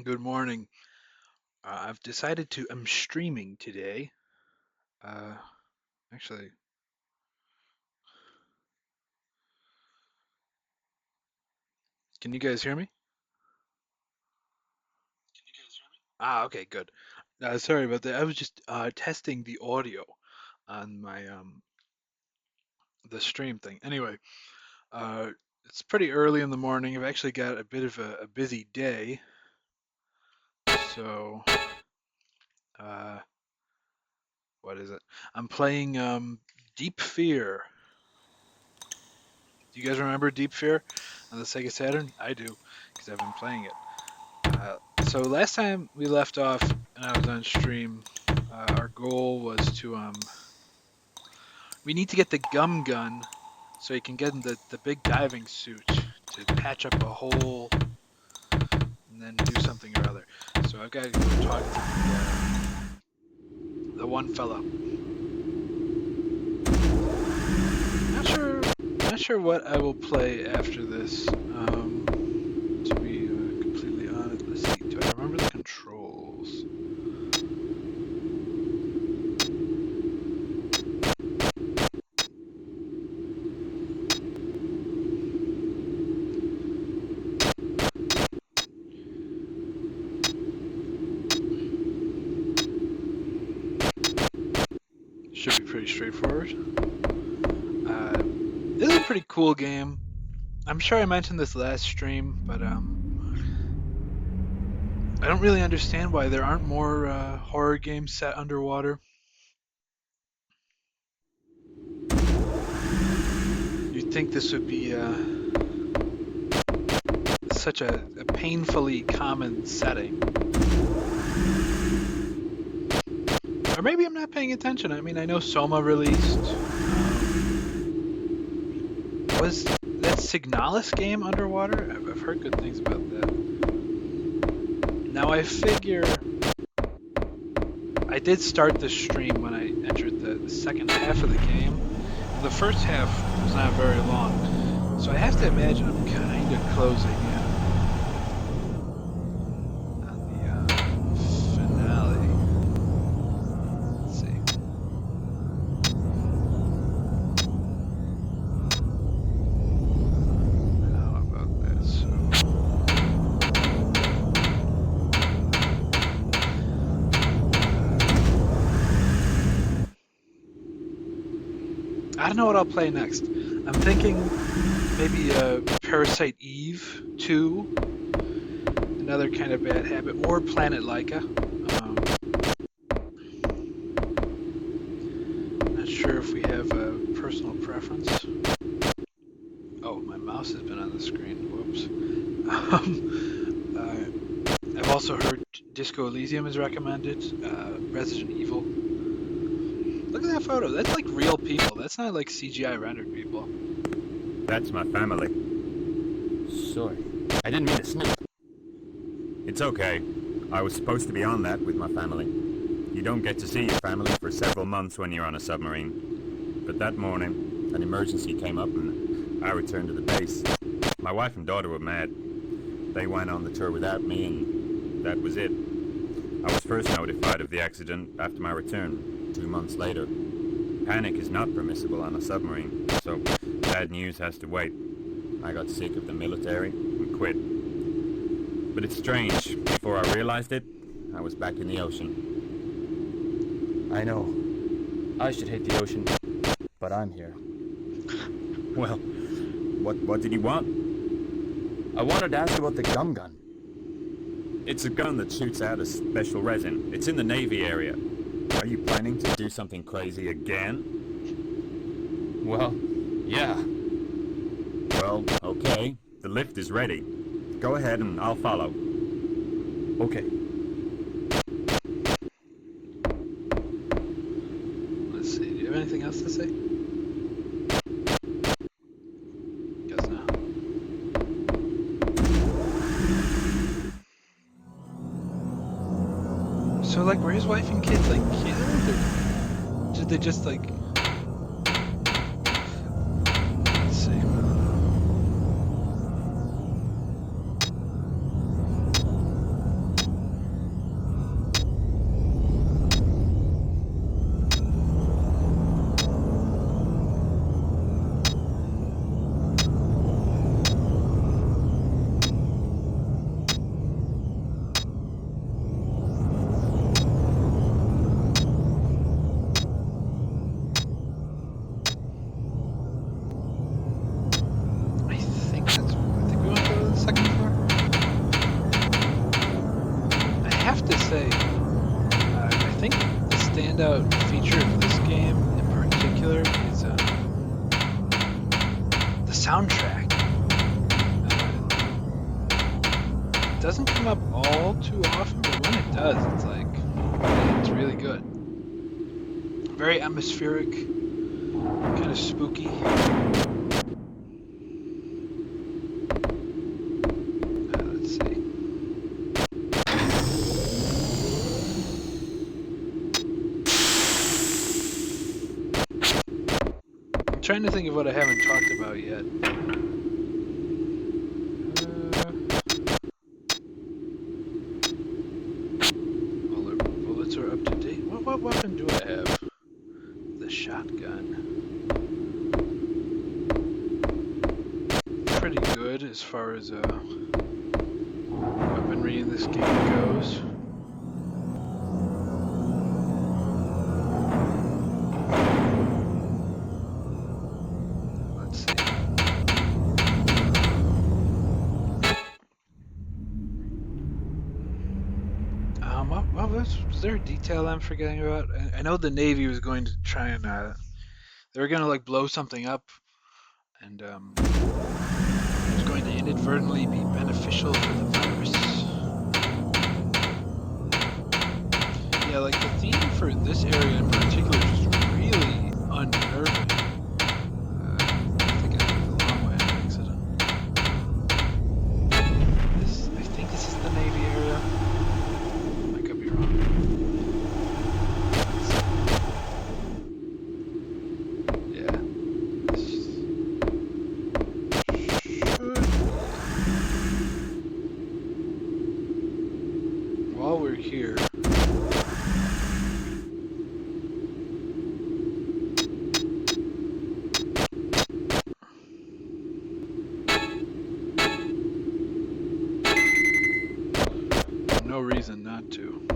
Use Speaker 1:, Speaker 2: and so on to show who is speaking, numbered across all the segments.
Speaker 1: Good morning. I've decided I'm streaming today. Uh, actually, can you guys hear me? Okay, good. Sorry about that. I was just testing the audio on my the stream thing. Anyway, uh, it's pretty early in the morning. I've actually got a bit of a busy day, so uh, what is it? I'm playing Deep Fear. Do you guys remember Deep Fear on the Sega Saturn? I do, because I've been playing it. So last time we left off and I was on stream, our goal was to we need to get the gum gun so he can get in the big diving suit to patch up a hole and then do something or other. So I've got to go talk to the one fella. Not sure what I will play after this. To be completely honest, let's see. Do I remember the controls? Should be pretty straightforward. This is a pretty cool game. I'm sure I mentioned this last stream, but I don't really understand why there aren't more horror games set underwater. You'd think this would be such a painfully common setting. Or maybe I'm not paying attention. I mean, I know Soma released. Was that Signalis game underwater? I've heard good things about that. Now I figure I did start the stream when I entered the second half of the game. The first half was not very long, so I have to imagine I'm kind of closing in on the finale. Let's see. How about this? I don't know what I'll play next. I'm thinking maybe Parasite Eve 2, another kind of bad habit, or Planet Laika. Not sure if we have a personal preference. Oh, my mouse has been on the screen. Whoops. I've also heard Disco Elysium is recommended. Resident Evil. Look at that photo. That's like real people. That's not like CGI rendered people.
Speaker 2: That's my family.
Speaker 3: Sorry, I didn't mean to snip.
Speaker 2: It's okay. I was supposed to be on that with my family. You don't get to see your family for several months when you're on a submarine. But that morning, an emergency came up and I returned to the base. My wife and daughter were mad. They went on the tour without me and that was it. I was first notified of the accident after my return, 2 months later. Panic is not permissible on a submarine, so bad news has to wait. I got sick of the military and quit. But it's strange. Before I realized it, I was back in the ocean.
Speaker 3: I know. I should hate the ocean, but I'm here.
Speaker 2: Well, what did you want?
Speaker 3: I wanted to ask about the gum gun.
Speaker 2: It's a gun that shoots out a special resin. It's in the Navy area. Are you planning to do something crazy again?
Speaker 3: Well, yeah.
Speaker 2: Well, okay. The lift is ready. Go ahead and I'll follow.
Speaker 3: Okay.
Speaker 1: Let's see. Do you have anything else to say? Guess not. So, like, were his wife and kids, like, killed? Or did they just, like... Let's see. doesn't come up all too often, but when it does, it's like, man, it's really good. Very atmospheric, kind of spooky. Let's see. I'm trying to think of what I haven't talked about yet. All our bullets are up to date. What weapon do I have? The shotgun. Pretty good as far as weaponry in this game goes. Let's see. Was there a detail I'm forgetting about? I know the Navy was going to try and they were going to like blow something up, and it was going to inadvertently be beneficial for the virus. Yeah, like the theme for this area in particular is just really unnerving. I think I took the long way on accident. I think this is the Navy area. I could be wrong. Yeah. While we're here, no reason not to.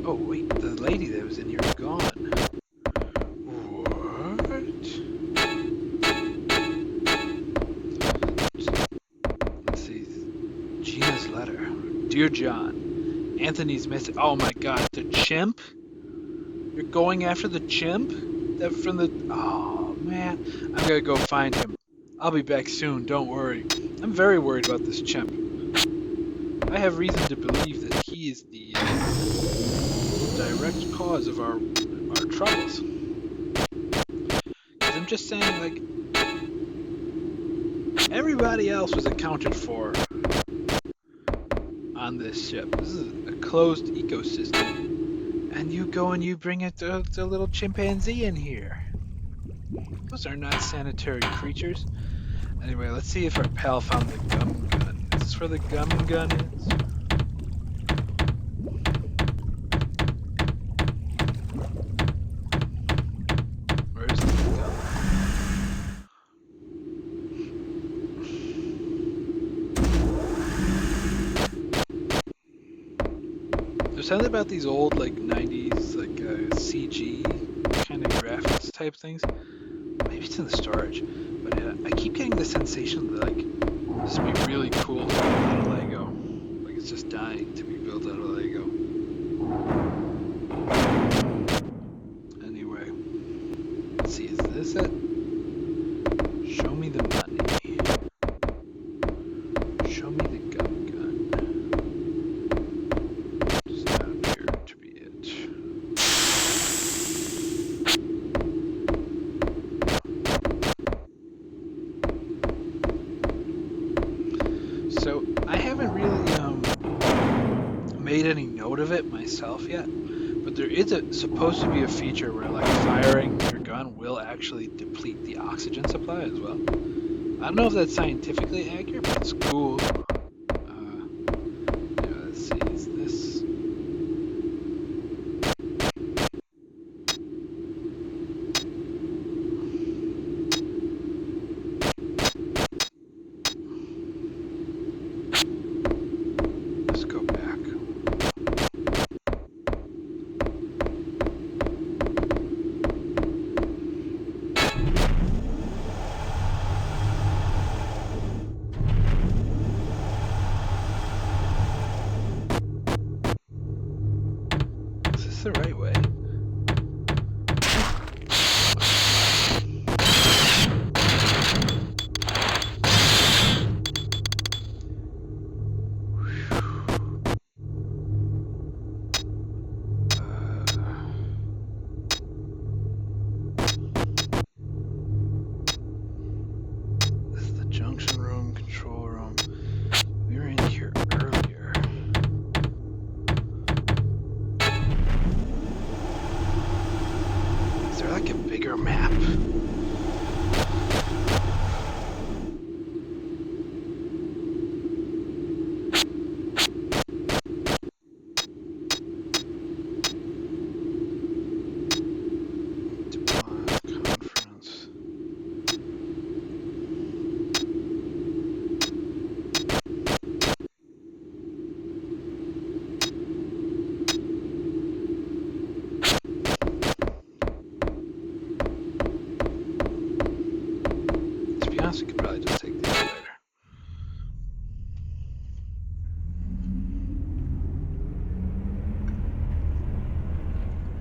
Speaker 1: Oh wait, the lady that was in here is gone. What? Let's see. Gina's letter. Dear John, Anthony's missing. Oh my God, the chimp? You're going after the chimp? That from the. Oh man, I'm gonna go find him. I'll be back soon. Don't worry. I'm very worried about this chimp. I have reason to believe that he is the direct cause of our troubles. Because I'm just saying, like, everybody else was accounted for on this ship. This is a closed ecosystem. And you go and you bring the little chimpanzee in here. Those are not sanitary creatures. Anyway, let's see if our pal found the gum gun. Is this where the gum gun is? Where's the gum? There's something about these old, like, 90s, like, CG kind of graphics type things. Maybe it's in the storage. But I keep getting the sensation that, like, this would be really cool to build out of Lego. Like, it's just dying to be built out of Lego. Anyway. Let's see, is this it? Show me the money. Show me the gum gun. Does not appear to be it. So I haven't really made any note of it myself yet, but there is supposed to be a feature where like firing your gun will actually deplete the oxygen supply as well. I don't know if that's scientifically accurate, but it's cool. Yeah, let's see, is this? Let's go back. Is this the right way?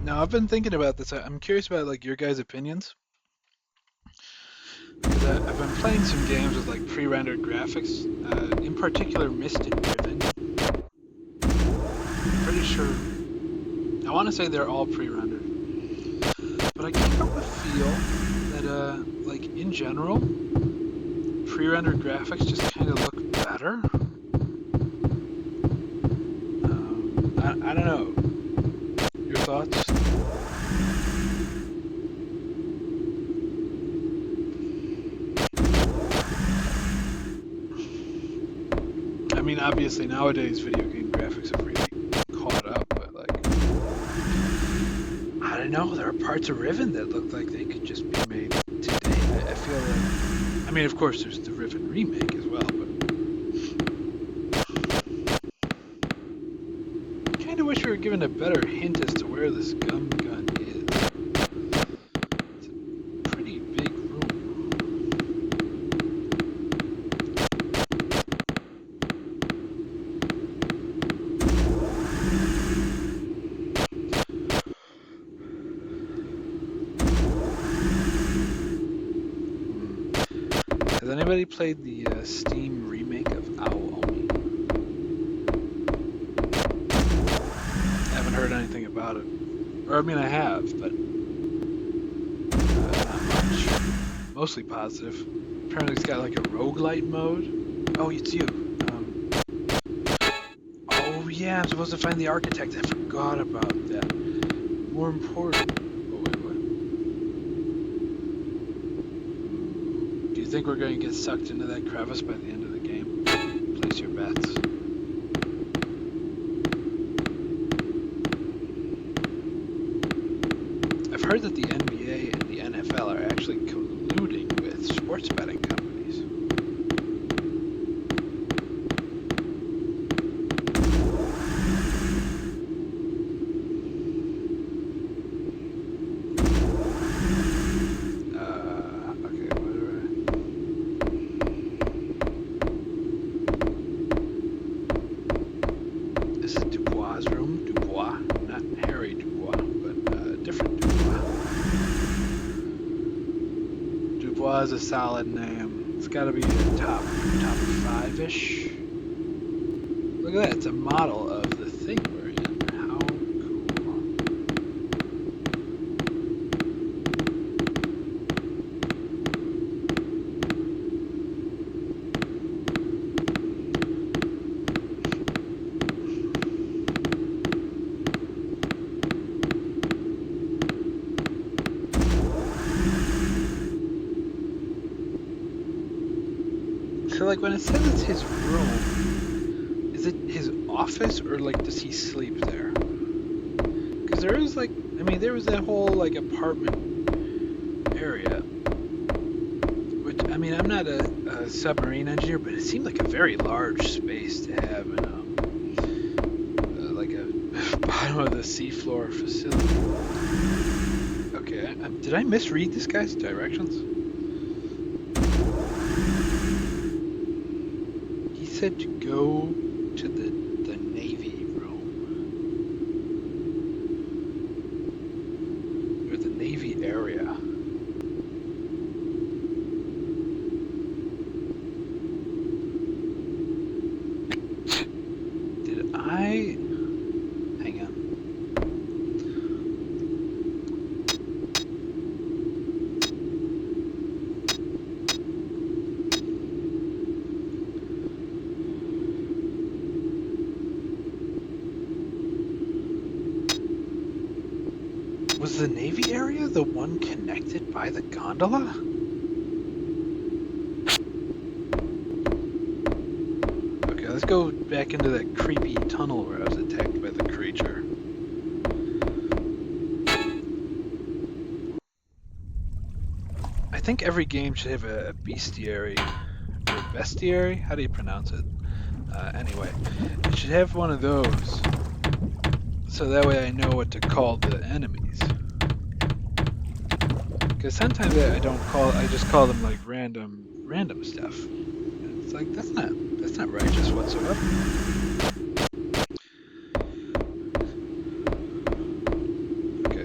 Speaker 1: Now I've been thinking about this. I'm curious about like your guys' opinions because I've been playing some games with like pre-rendered graphics. In particular, Mystic Riven. Pretty sure. I want to say they're all pre-rendered, but I can't help but feel that like in general, pre-rendered graphics just kind of look better. I don't know. Your thoughts? I mean, obviously nowadays video game graphics have really caught up, but like, I don't know. There are parts of Riven that look like they could just be made today. I feel like, I mean, of course, there's the Riven remake as well, but I kind of wish we were given a better hint as to where this gun is. It's a pretty big room. Has anybody played the Steam remake of Aomi? I haven't heard anything about it. Or, I mean, I have, but not much. Mostly positive. Apparently it's got like a roguelite mode. Oh, it's you. Oh, yeah, I'm supposed to find the architect. I forgot about that. More important. Oh, wait, what? Do you think we're going to get sucked into that crevice by the end of the game? Place your bets. I've heard that the NBA and the NFL are actually colluding with sports betting companies. Okay, whatever. This is Dubois' room. Dubois, not Harry Dubois, but different Dubois. Dubois is a solid name. It's got to be a top 5-ish. Look at that. It's a model of the thing we're in. How cool. So, like, when it says it's his room, is it his office or, like, does he sleep there? Because there is, like, I mean, there was that whole, like, apartment area. Which, I mean, I'm not a submarine engineer, but it seemed like a very large space to have in, like, a bottom of the seafloor facility. Okay, did I misread this guy's directions? He said to go to the Navy room. Or the Navy area. Did I... Hang on. Was the Navy area the one connected by the gondola? Okay, let's go back into that creepy tunnel where I was attacked by the creature. I think every game should have a bestiary, or bestiary? How do you pronounce it? Anyway, it should have one of those, so that way I know what to call the enemies. Because sometimes I just call them like random stuff. And it's like that's not righteous whatsoever. Okay,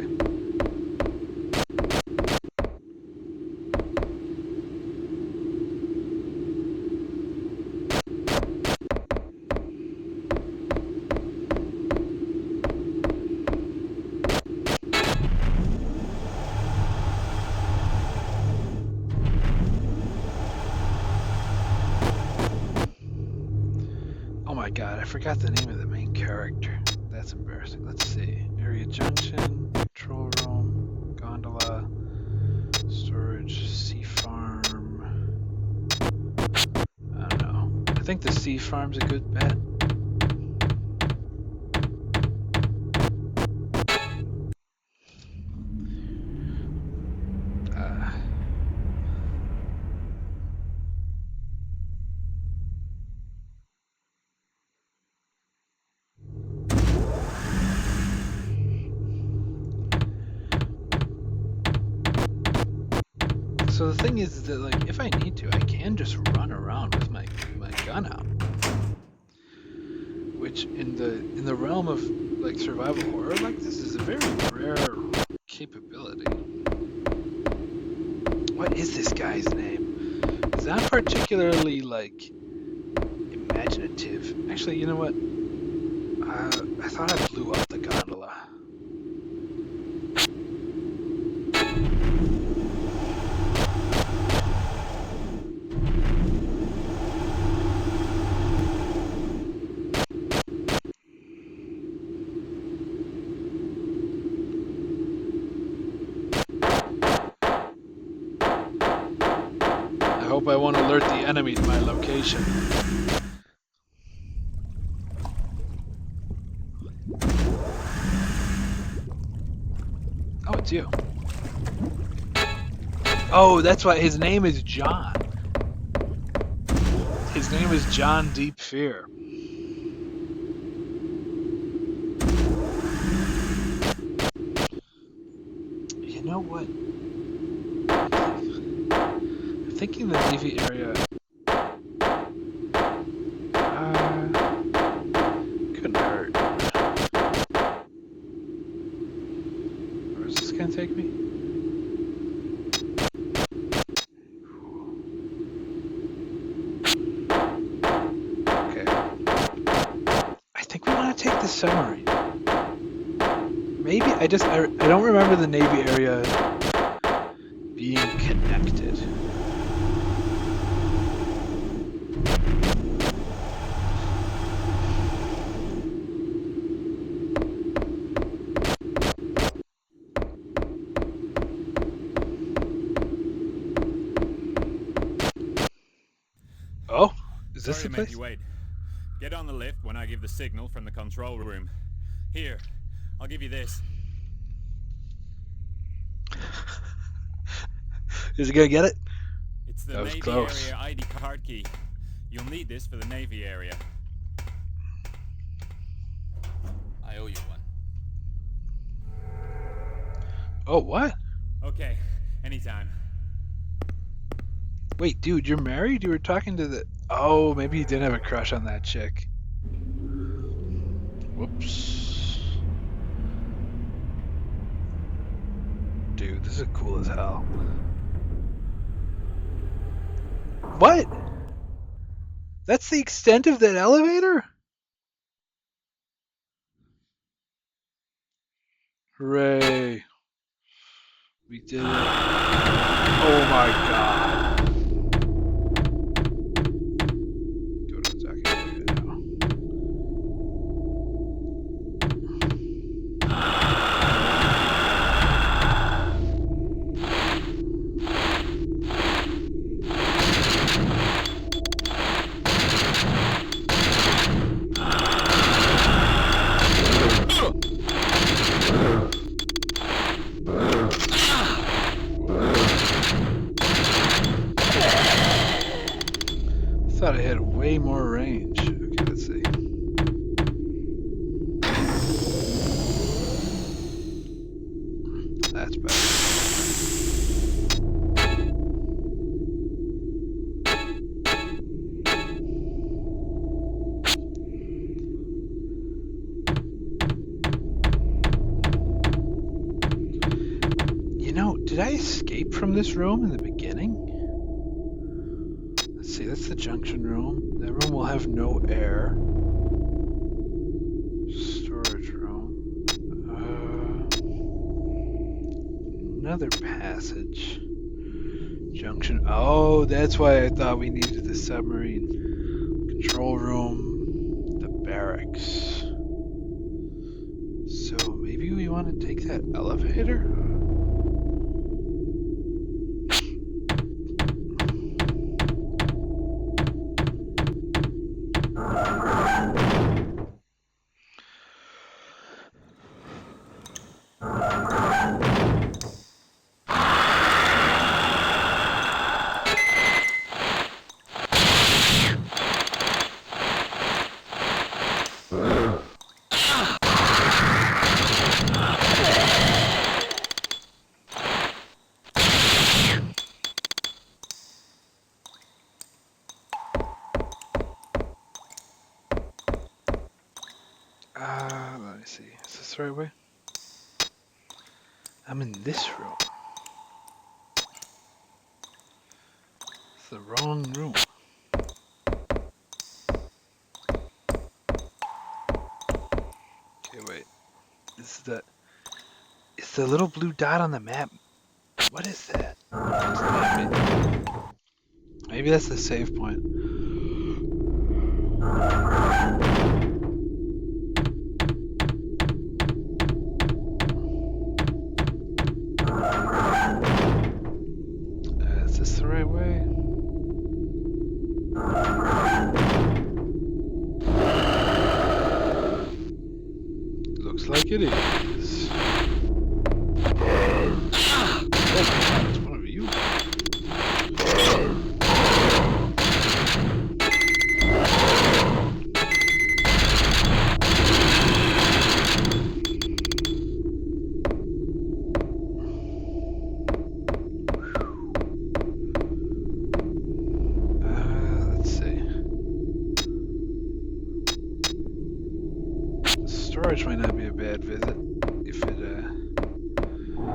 Speaker 1: my god, I forgot the name of the main character. That's embarrassing. Let's see. Area junction, control room, gondola, storage, sea farm. I don't know. I think the sea farm's a good bet. So the thing is that, like, if I need to, I can just run around with my gun out. Which in the realm of like survival horror like this is a very rare capability. What is this guy's name? It's not particularly like imaginative. Actually, you know what? I thought I blew up the gondola. I hope I won't alert the enemy to my location. Oh, it's you. Oh, that's why his name is John. His name is John Deep Fear. You know what? I'm thinking the Navy area couldn't hurt. Where is this gonna take me? Okay. I think we want to take the submarine. Maybe I don't remember the Navy area being connected. Oh, is this the
Speaker 2: Sorry to make
Speaker 1: place?
Speaker 2: you wait. Get on the lift when I give the signal from the control room. Here, I'll give you this.
Speaker 1: Is he gonna get it?
Speaker 2: It's the
Speaker 1: That was
Speaker 2: Navy
Speaker 1: close.
Speaker 2: area ID card key. You'll need this for the Navy area. I owe you one.
Speaker 1: Oh, what?
Speaker 2: Okay, anytime.
Speaker 1: Wait, dude, you're married? You were talking to the... Oh, maybe you did have a crush on that chick. Whoops. Dude, this is cool as hell. What? That's the extent of that elevator? Hooray. We did it. Oh my god. Go to the docking area now. Thought I had way more range. Okay, let's see. That's better. You know, did I escape from this room in the beginning? Let's see, that's the junction room. That room will have no air. Storage room. Another passage. Junction. Oh, that's why I thought we needed the submarine. Control room. barracks. So maybe we want to take that elevator? Let me see. Is this the right way? I'm in this room. It's the wrong room. Okay, wait. Is the little blue dot on the map? What is that? Maybe that's the save point. Is this the right way? Looks like it is. Oh, it's one of you. Let's see. Storage might not be a bad visit if it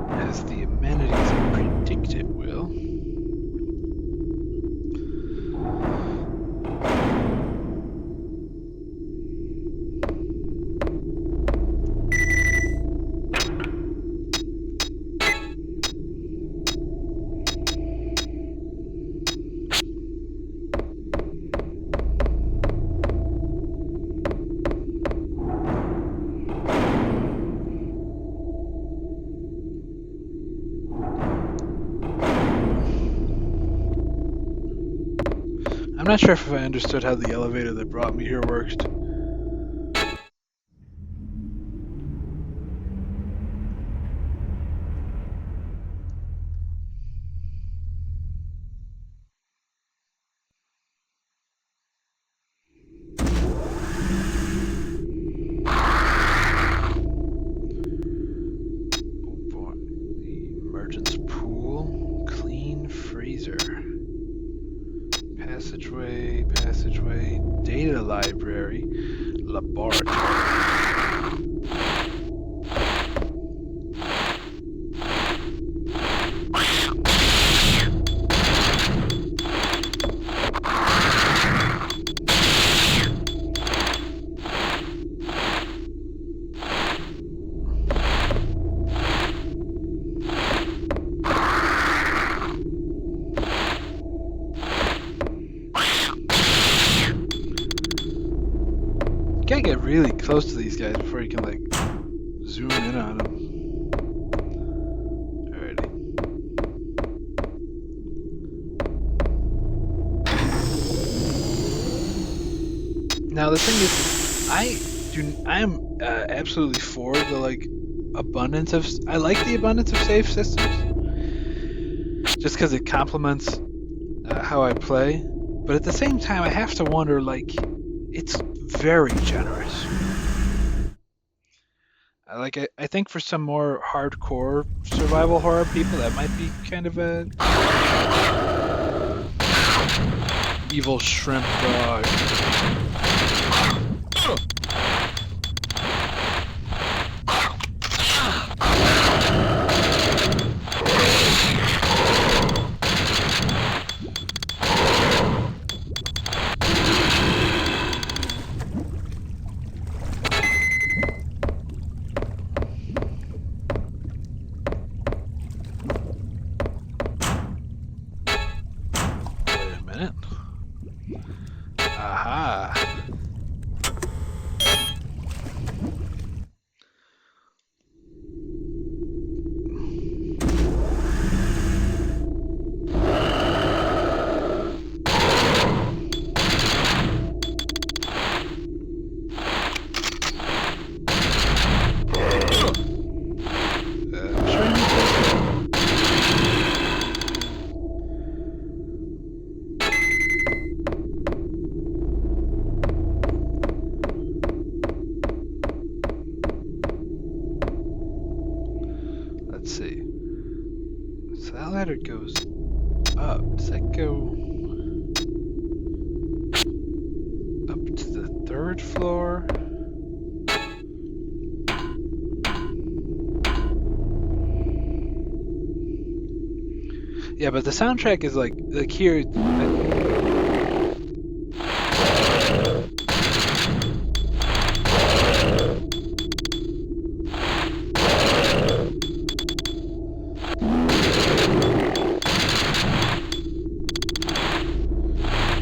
Speaker 1: has the amenities I predict it will. I'm not sure if I understood how the elevator that brought me here worked. Oh boy. The emergence pool. Clean freezer. Passageway, data library, laboratory. You gotta get really close to these guys before you can like zoom in on them. Alrighty. Now the thing is, I am absolutely for the like abundance of. I like the abundance of safe systems, just because it complements how I play. But at the same time, I have to wonder like, it's very generous. I think for some more hardcore survival horror people, that might be kind of a evil shrimp dog. Wait a minute. Aha. ladder goes up. Does that go up to the 3rd floor? Yeah, but the soundtrack is like here.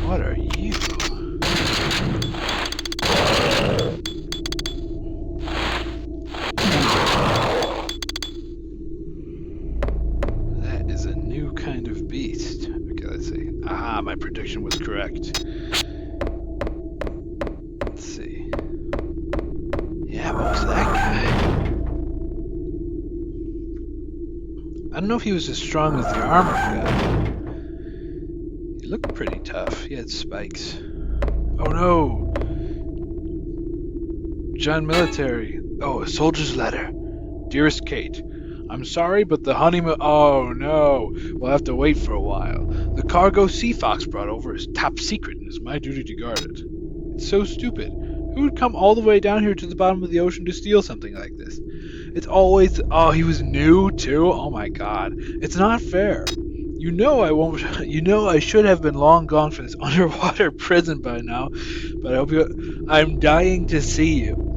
Speaker 1: What are you? That is a new kind of beast. Okay, let's see. Aha, my prediction was correct. Let's see. Yeah, what was that guy? I don't know if he was as strong as the armored guy. He looked pretty tough. He had spikes. Oh no! John Military. Oh, a soldier's letter. Dearest Kate, I'm sorry, but the honeymoon. Oh no! We'll have to wait for a while. The cargo Sea Fox brought over is top secret and it's my duty to guard it. It's so stupid. Who would come all the way down here to the bottom of the ocean to steal something like this? It's always. Oh, he was new too? Oh my god. It's not fair. You know I won't. You know I should have been long gone from this underwater prison by now, but I hope you. I'm dying to see you.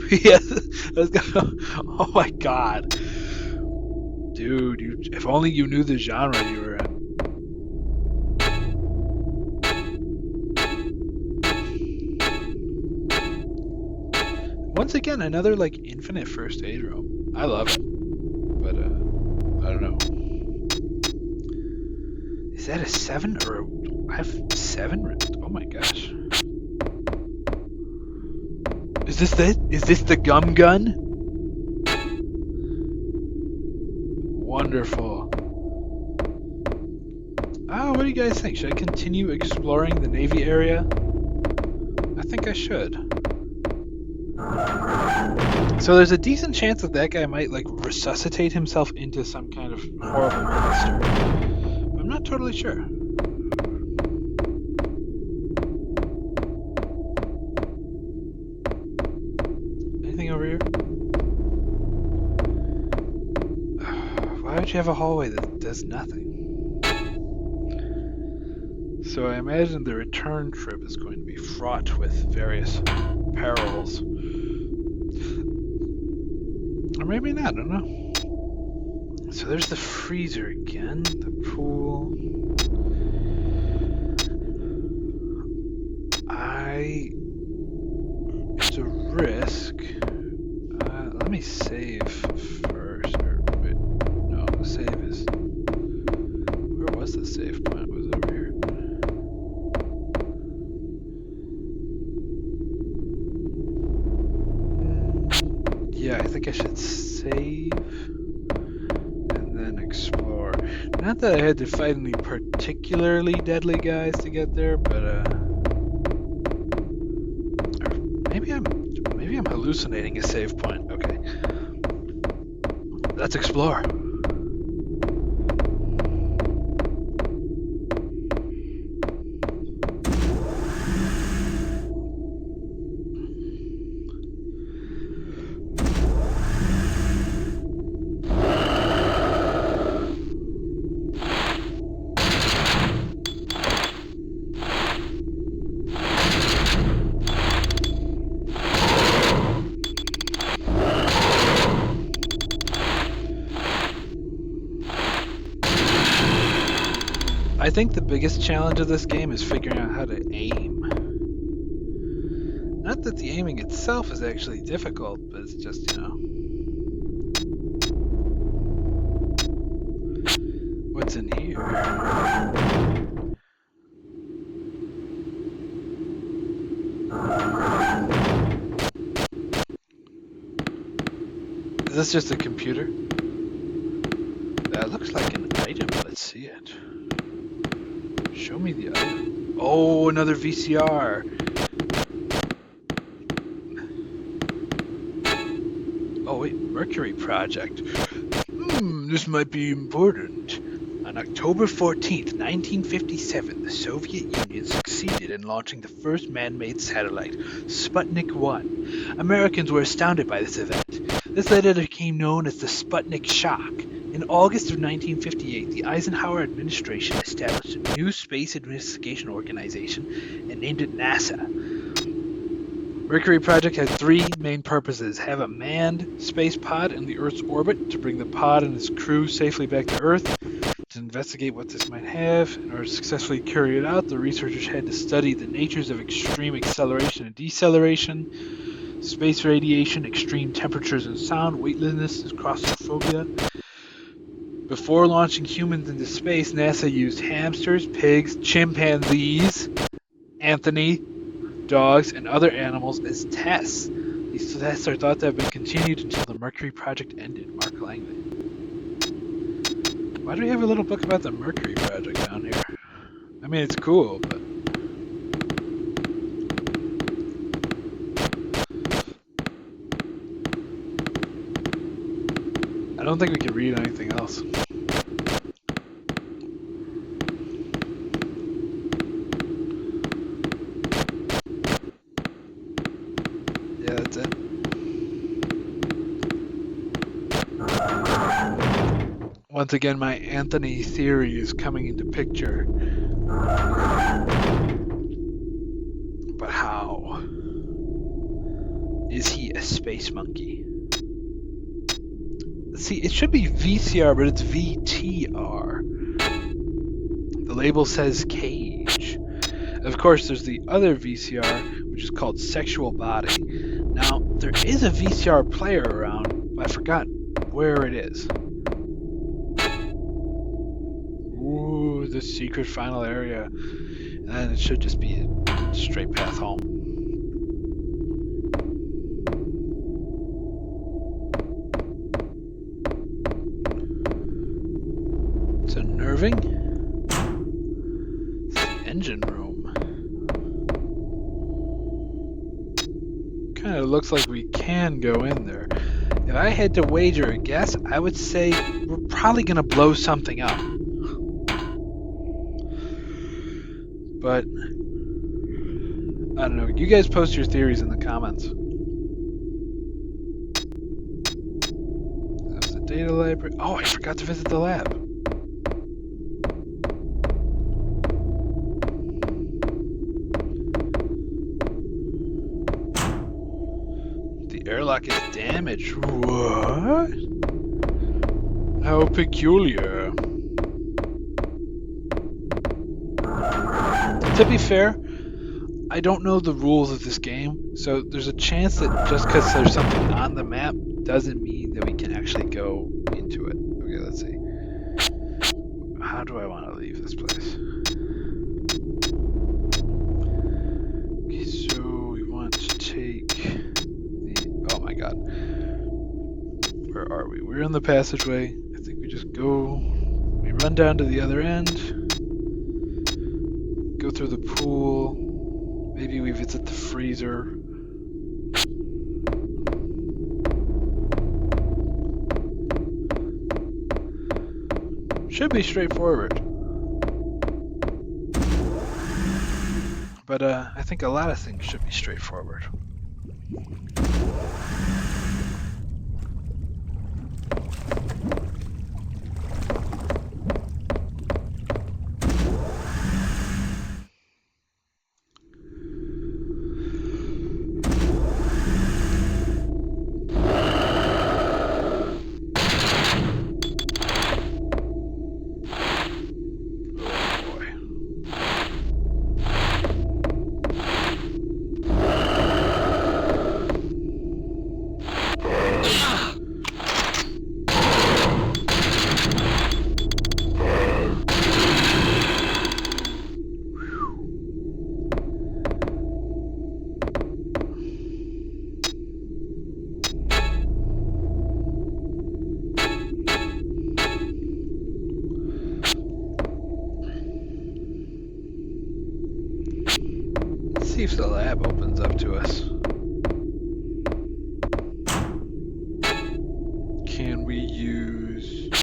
Speaker 1: Yes. Oh my god. Dude, if only you knew the genre you were in. Once again, another like infinite first aid room. I love it. But I don't know. Is that a 7 or I have 7? Oh my gosh. Is this it? Is this the gum gun? Wonderful. What do you guys think? Should I continue exploring the Navy area? I think I should. So there's a decent chance that guy might like resuscitate himself into some kind of horrible monster. I'm not totally sure. Anything over here? Why would you have a hallway that does nothing? So I imagine the return trip is going to be fraught with various perils. Or maybe not, I don't know. So there's the freezer again, the pool. It's a risk. Let me save first. Wait, no, the save is... Where was the save point? Was it over here? Yeah, I think I should save and then explore. Not that I had to fight any particularly deadly guys to get there, but maybe I'm hallucinating a save point. Okay, let's explore. I think the biggest challenge of this game is figuring out how to aim. Not that the aiming itself is actually difficult, but it's just, you know. What's in here? Is this just a computer? That looks like an item. Let's see it. Show me the item. Oh, another VCR. Oh wait, Mercury Project. This might be important. On October 14th, 1957, the Soviet Union succeeded in launching the first man-made satellite, Sputnik 1. Americans were astounded by this event. This later became known as the Sputnik Shock. In August of 1958, the Eisenhower administration established a new space investigation organization and named it NASA. Mercury project has three main purposes: have a manned space pod in the Earth's orbit to bring the pod and its crew safely back to Earth, to investigate what this might have. In order to successfully carry it out, the researchers had to study the natures of extreme acceleration and deceleration, space radiation, extreme temperatures and sound, weightlessness, and claustrophobia. Before launching humans into space, NASA used hamsters, pigs, chimpanzees, Anthony, dogs, and other animals as tests. These tests are thought to have been continued until the Mercury project ended. Mark Langley. Why do we have a little book about the Mercury project down here? I mean, it's cool, but... I don't think we can read anything else. Yeah, that's it. Once again, my Anthony theory is coming into picture. But how? Is he a space monkey? See, it should be VCR, but it's VTR. The label says cage. Of course, there's the other VCR, which is called Sexual Body. Now, there is a VCR player around, but I forgot where it is. Ooh, the secret final area. And then it should just be a straight path home. It's unnerving. It's the engine room. Kind of looks like we can go in there. If I had to wager a guess, I would say we're probably going to blow something up. But, I don't know. You guys post your theories in the comments. There's the data library. Oh, I forgot to visit the lab. The airlock is damaged. What? How peculiar. To be fair, I don't know the rules of this game, so there's a chance that just because there's something on the map doesn't mean that we can actually go into it. Okay, let's see. How do I want to leave this place? Okay, so we want to take the... Oh my god. Where are we? We're in the passageway. I think we just go... We run down to the other end. Go through the pool. Maybe we visit the freezer. Should be straightforward. But I think a lot of things should be straightforward. See if the lab opens up to us. Can we use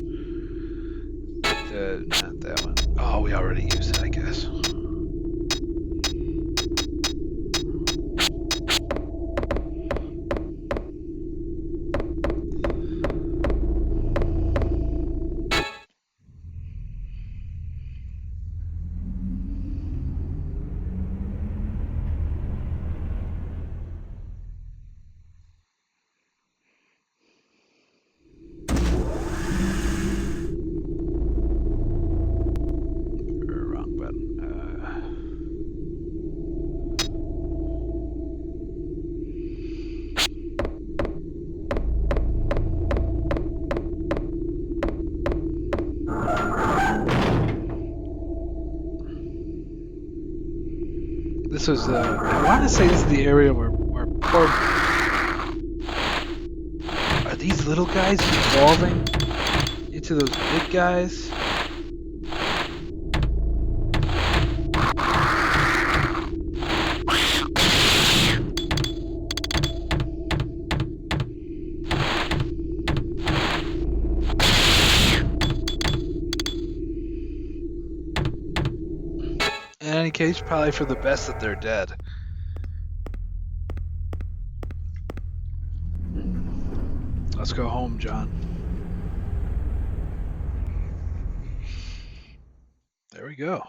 Speaker 1: this is I want to say this is the area where poor. Are these little guys evolving into those big guys? In any case, probably for the best that they're dead. Let's go home, John. There we go.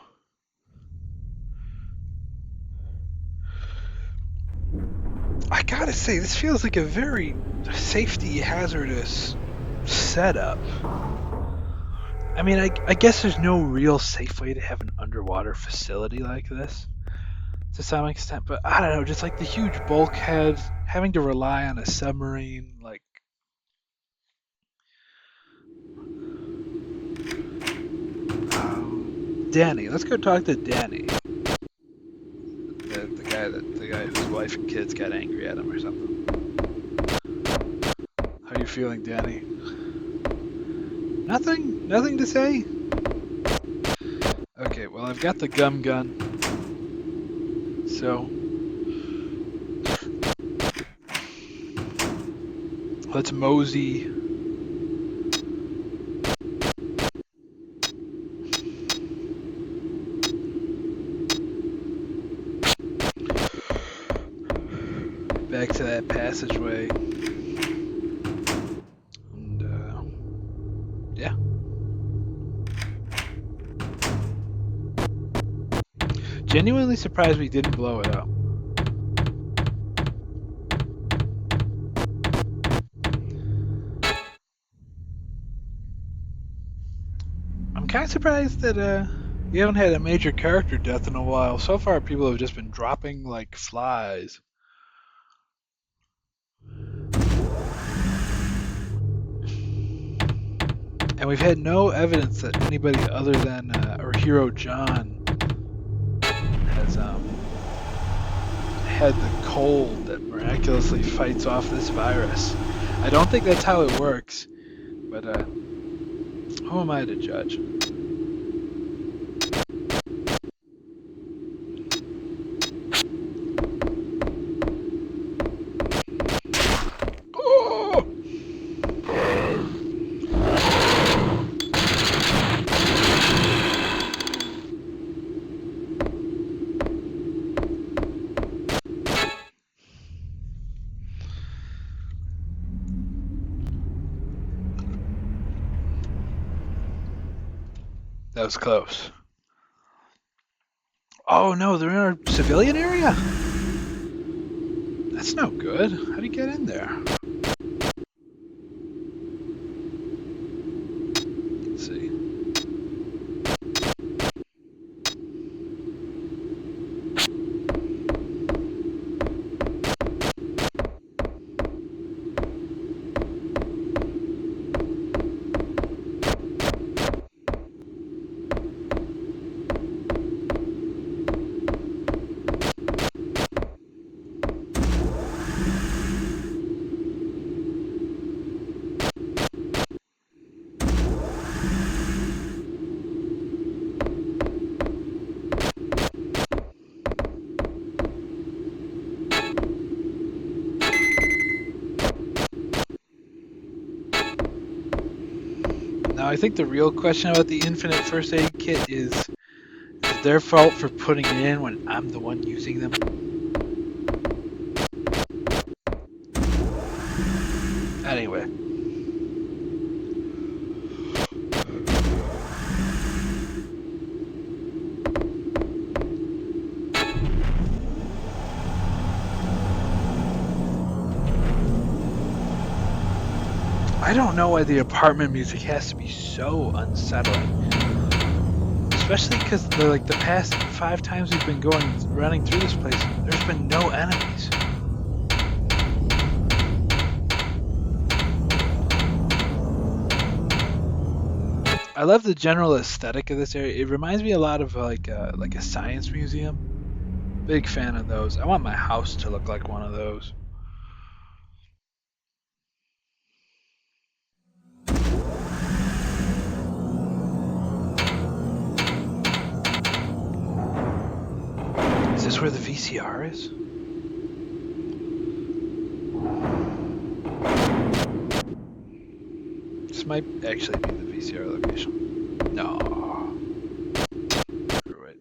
Speaker 1: I gotta say, this feels like a very safety hazardous setup. I mean, I guess there's no real safe way to have an underwater facility like this to some extent, but I don't know, just like the huge bulkhead, having to rely on a submarine, like. Danny, let's go talk to Danny. The guy whose wife and kids got angry at him or something. How you feeling, Danny? Nothing to say? Okay, well I've got the gum gun. So let's mosey. Back to that passageway. And yeah. Genuinely surprised we didn't blow it up. I'm kind of surprised that we haven't had a major character death in a while. So far, people have just been dropping like flies. And we've had no evidence that anybody other than our hero John has had the cold that miraculously fights off this virus. I don't think that's how it works, but who am I to judge? Oh! That was close. Oh no, they're in our civilian area? That's no good. How do you get in there? Let's see. Now, I think the real question about the infinite first aid kit is it their fault for putting it in when I'm the one using them? Anyway. I don't know why the apartment music has to be so unsettling. Especially because the past 5 times we've been running through this place, there's been no enemies. I love the general aesthetic of this area. It reminds me a lot of like a science museum. Big fan of those. I want my house to look like one of those. Is this where the VCR is? This might actually be the VCR location. No. Screw it.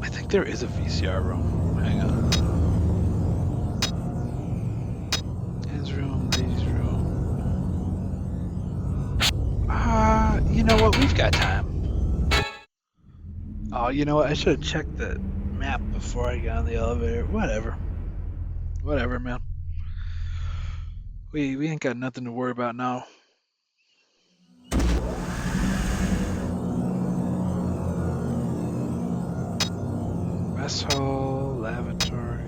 Speaker 1: I think there is a VCR room. Hang on. His room, ladies' room. You know what? We've got time. Oh, you know what? I should have checked the map before I got on the elevator. Whatever. Whatever, man. We ain't got nothing to worry about now. Mess hall, lavatory,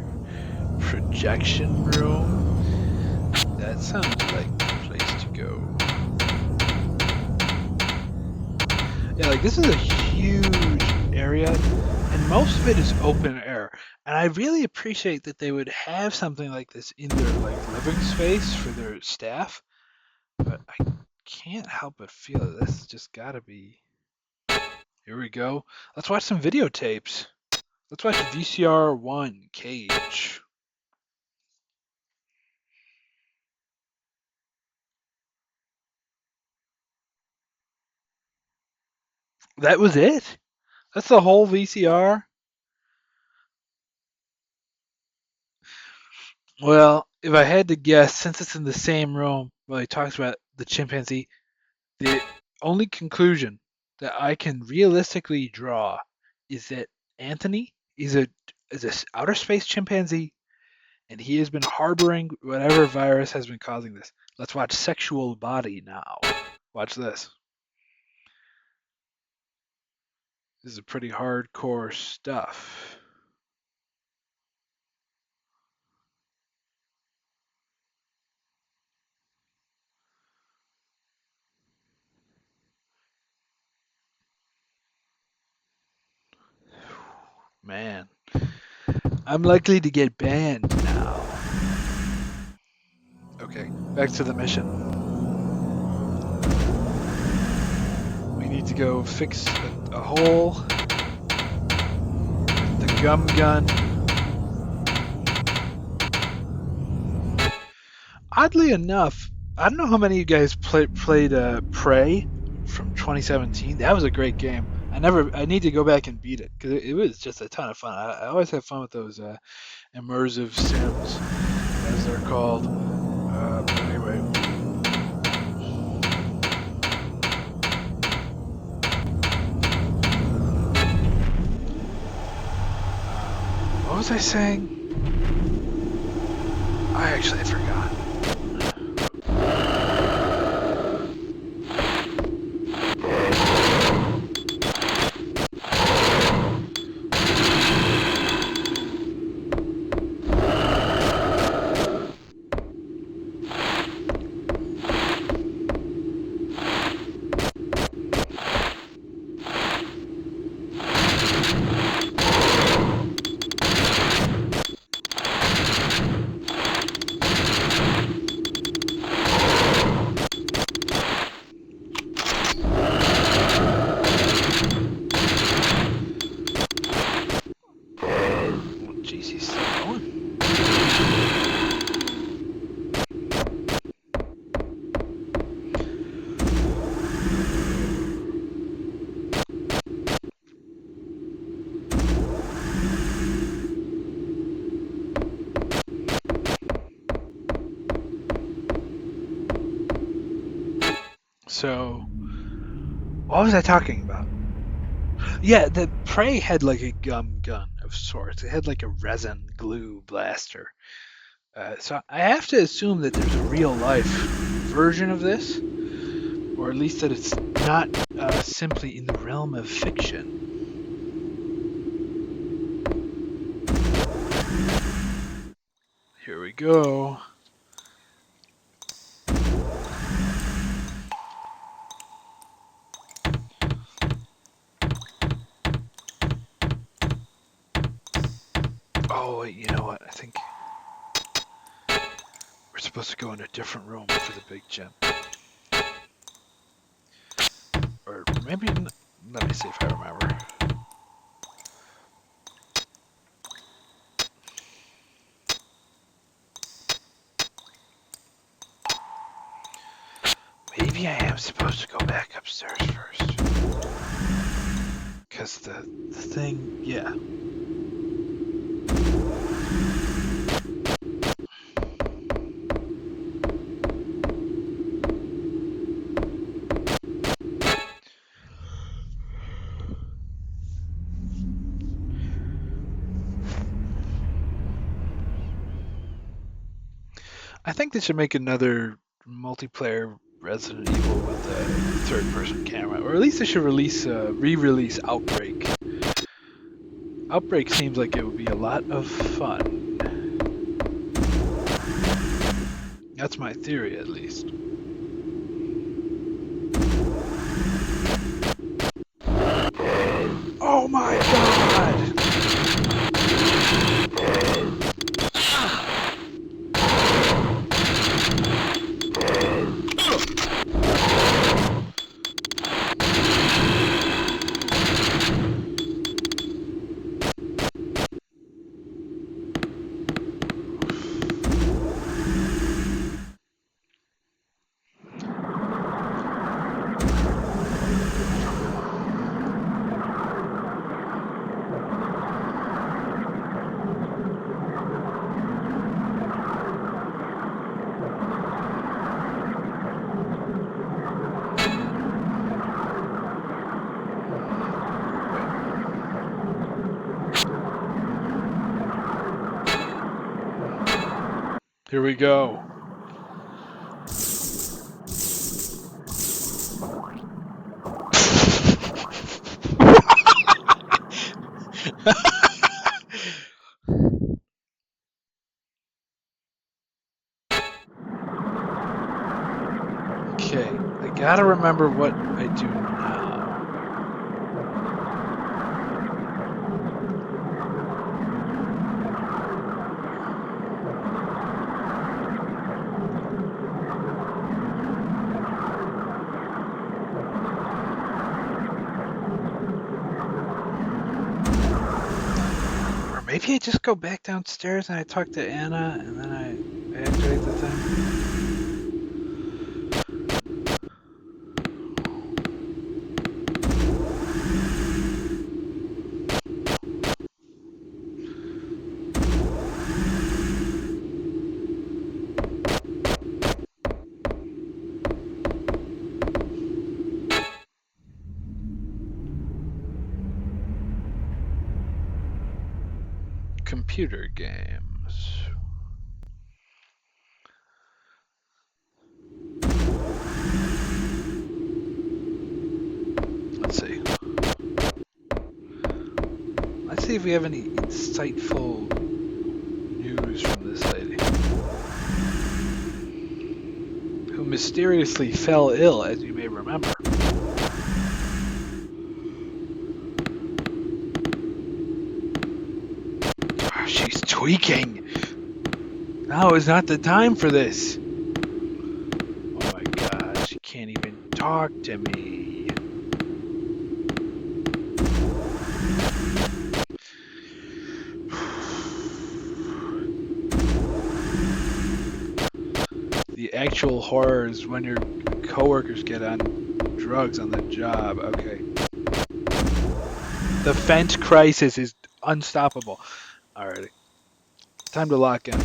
Speaker 1: projection room. That sounds like the place to go. Yeah, like this is a huge area, and most of it is open air. And I really appreciate that they would have something like this in their like living space for their staff. But I can't help but feel that this has just got to be. Here we go. Let's watch some videotapes. Let's watch VCR 1 Cage. That was it? That's the whole VCR? Well, if I had to guess, since it's in the same room, well, he talks about the chimpanzee, the only conclusion that I can realistically draw is that Anthony is a outer space chimpanzee, and he has been harboring whatever virus has been causing this. Let's watch Sexual Body now. Watch this. This is pretty hardcore stuff. Man, I'm likely to get banned now. Okay, back to the mission. We need to go fix a hole. The gum gun. Oddly enough, I don't know how many of you guys played Prey from 2017. That was a great game. I need to go back and beat it because it was just a ton of fun. I always have fun with those immersive sims, as they're called. But anyway. What was I saying? I actually forgot. So, what was I talking about? Yeah, the Prey had like a gum gun of sorts. It had like a resin glue blaster. So I have to assume that there's a real life version of this, or at least that it's not simply in the realm of fiction. Here we go. Oh, wait, you know what? I think we're supposed to go in a different room for the big gem. Or maybe, let me see if I remember. Maybe I am supposed to go back upstairs first. Because the thing, yeah. I think they should make another multiplayer Resident Evil with a third-person camera, or at least they should release re-release Outbreak. Outbreak seems like it would be a lot of fun. That's my theory, at least. Oh my god! Here we go. Okay, I gotta remember what I do now. Or maybe I just go back downstairs and I talk to Anna and then I activate the thing. Computer games. Let's see. Let's see if we have any insightful news from this lady, who mysteriously fell ill, as you may remember. Oh, she's tweaking. Now is not the time for this. Oh my god, she can't even talk to me. The actual horror is when your coworkers get on drugs on the job. Okay. The fence crisis is unstoppable. Alrighty. Time to lock in.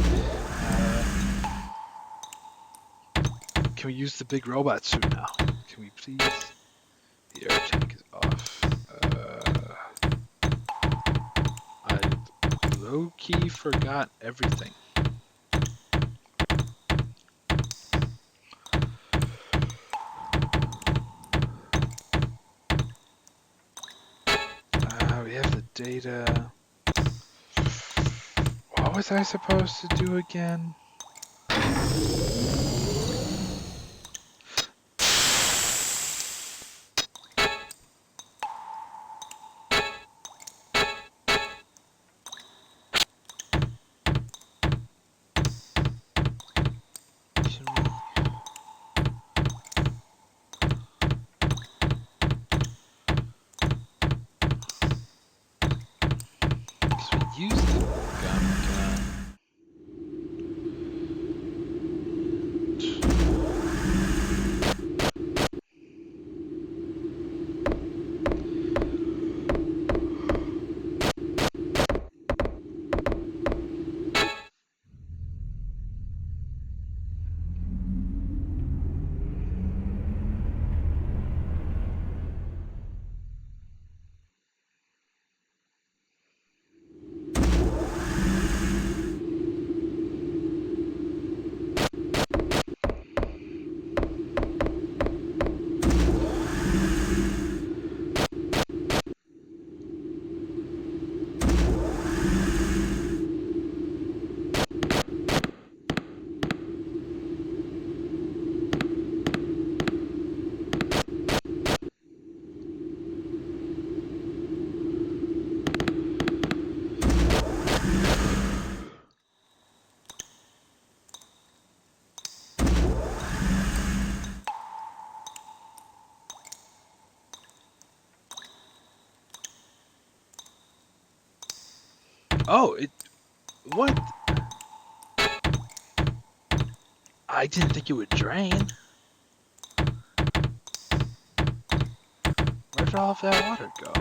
Speaker 1: Can we use the big robot suit now? Can can we please? The air tank is off. I low-key forgot everything. We have the data. What was I supposed to do again? We use the gun. Oh, what? I didn't think it would drain. Where did all of that water go?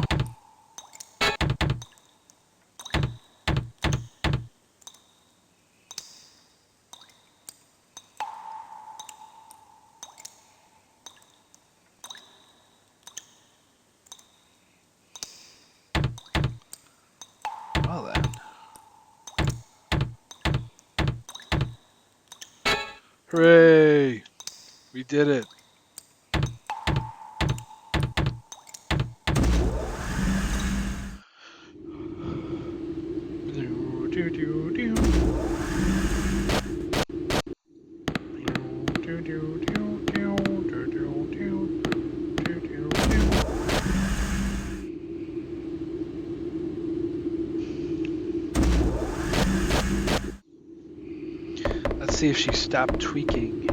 Speaker 1: Well then. Hooray! We did it. Let's see if she stopped tweaking.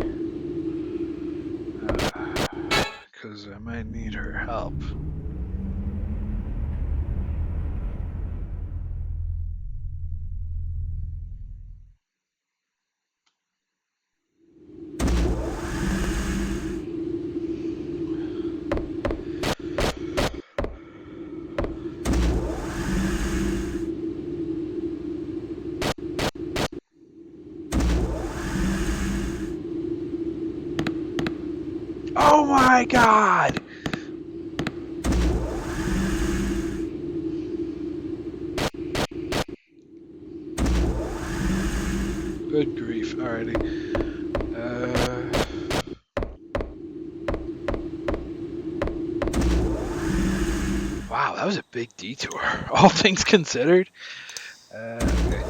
Speaker 1: Because I might need her help. Oh my god! Good grief. Alrighty. Wow, that was a big detour. All things considered. Okay.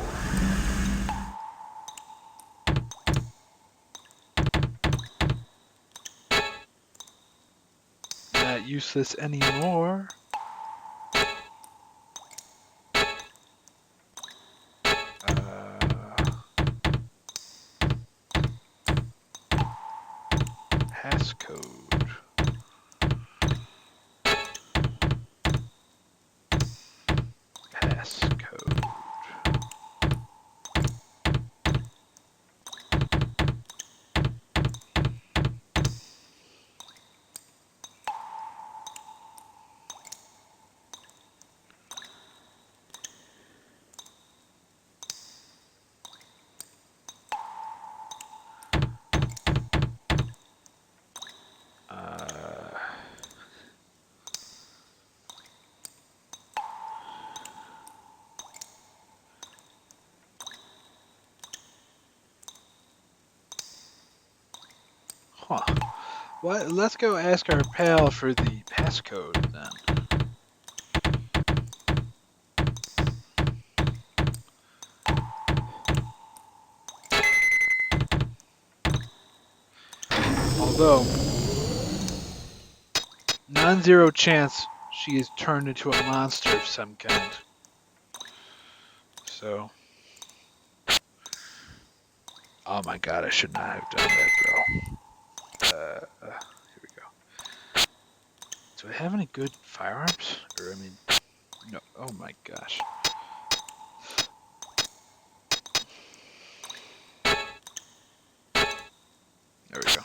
Speaker 1: Not useless anymore. Passcode. Passcode. What? Let's go ask our pal for the passcode then. Although, non-zero chance she is turned into a monster of some kind. So, oh my god, I should not have done that, bro. Here we go. Do I have any good firearms? Or, I mean, no. Oh my gosh. There we go.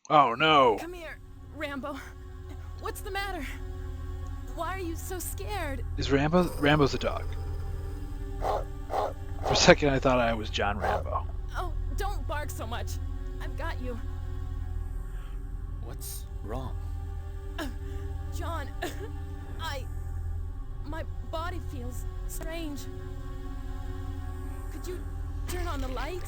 Speaker 1: Oh no!
Speaker 4: Come here, Rambo. What's the matter? Why are you so scared?
Speaker 1: Is Rambo's a dog? For a second, I thought I was John Rambo.
Speaker 4: Oh, don't bark so much. I've got you.
Speaker 3: What's wrong?
Speaker 4: John, my body feels strange. Could you turn on the light?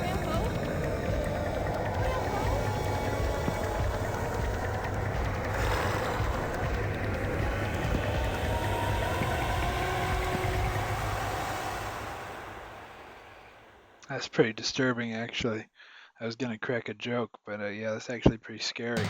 Speaker 4: Rambo? Rambo?
Speaker 1: That's pretty disturbing, actually. I was gonna crack a joke, but yeah, that's actually pretty scary.